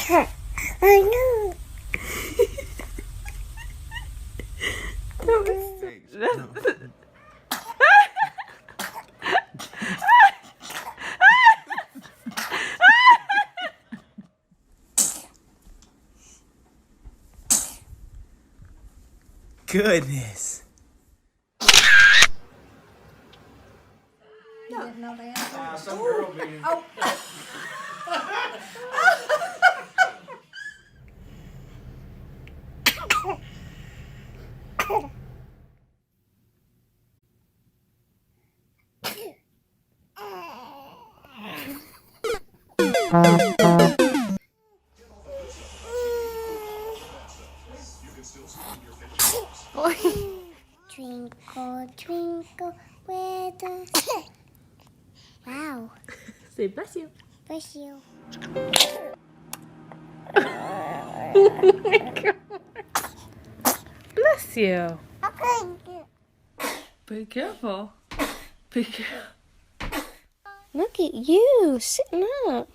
I know. Goodness. You didn't know that? Some girl being. Oh. Twinkle, twinkle, where the... Wow. Say bless you. Bless you. Oh my God. Bless you. Be careful. Be careful. Look at you, sitting up.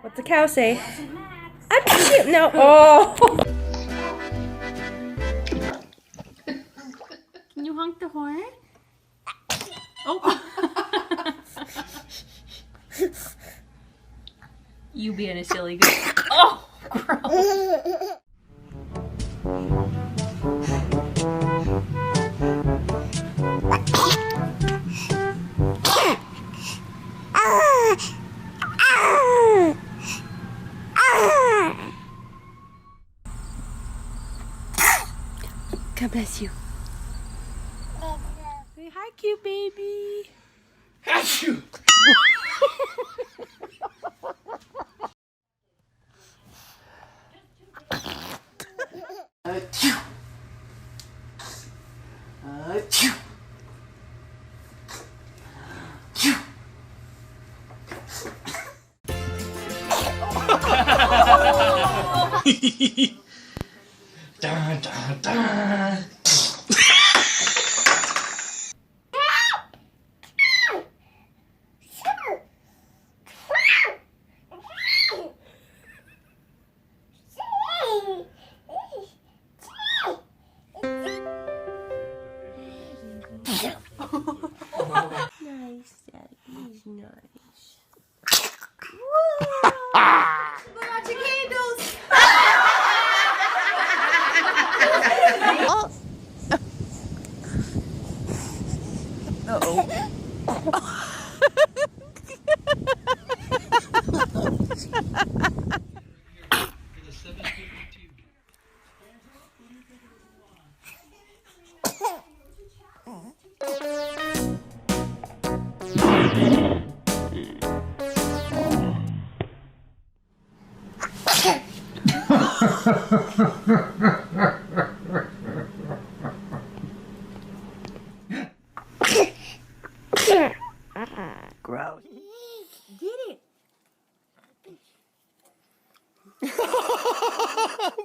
What's the cow say? Achoo! No. Oh. Can you honk the horn? Oh. You being a silly girl. Oh, gross. God bless you. Say hi, cute baby. Achoo! Achoo! Achoo! Achoo! Dun, dun, dun. Nice, Daddy. He's nice. Blow out your candles. Gross. Get it.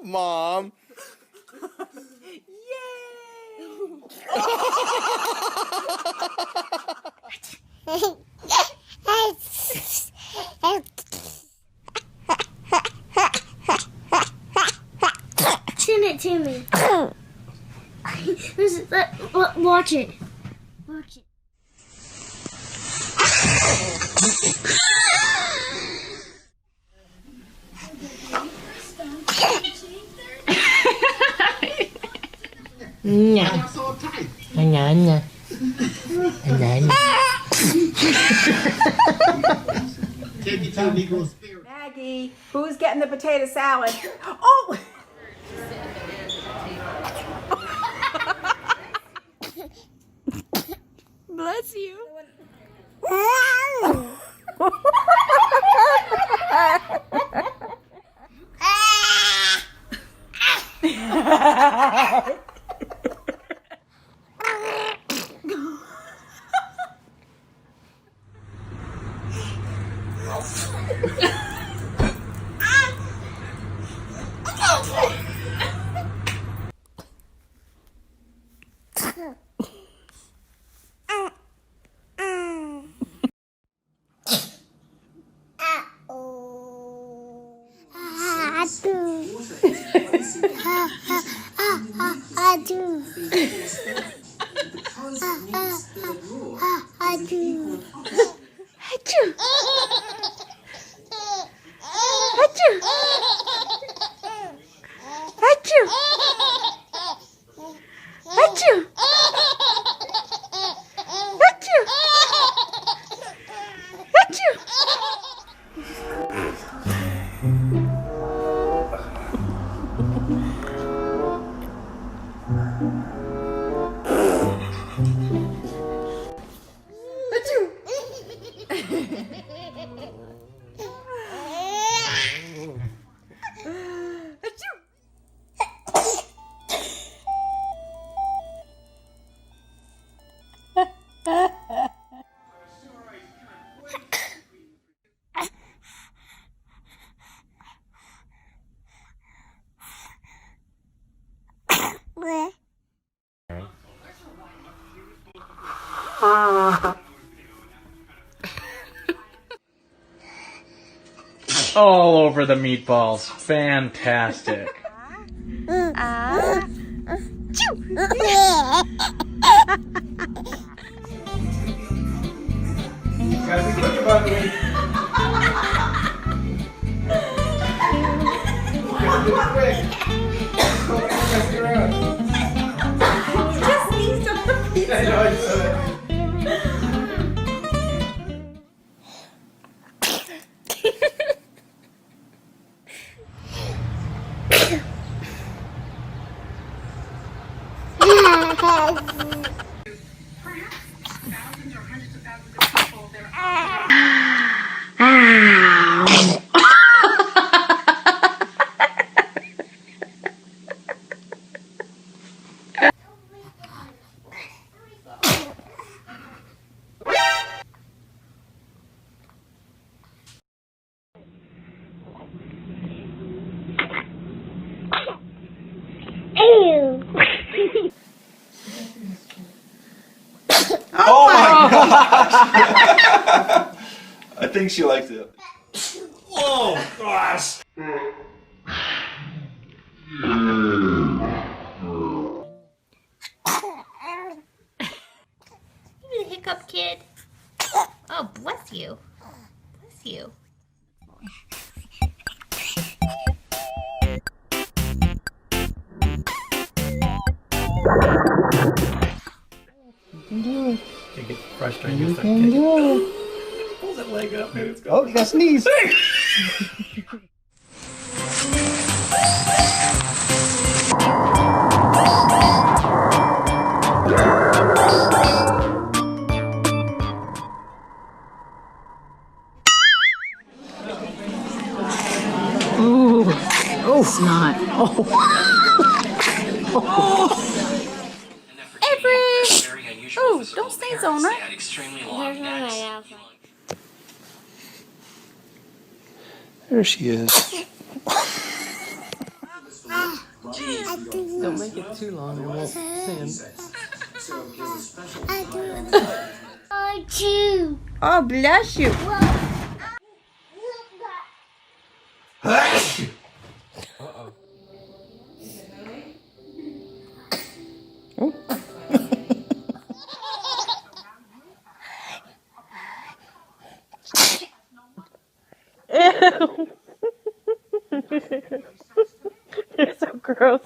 Mom. Send it to me. Watch it. Watch it. Nya. Nya, nya. Nya, nya. Maggie, who's getting the potato salad? Oh! Bless you. All over the meatballs. Fantastic. Gotta be quick about it. Gotta do it quick. Don't mess around. Just needs to I know, I said it. Oh my gosh! I think she liked it. Oh gosh! You hiccup kid. Oh, bless you. Bless you. You get frustrated. You can do it. Pull that leg up, maybe it's go. Oh, you got sneeze. Ooh. Oh, snot. Oh. Oh, don't sneeze on her. There she is. Don't make it too long, it won't sing. I do. Oh, bless you. You're so gross.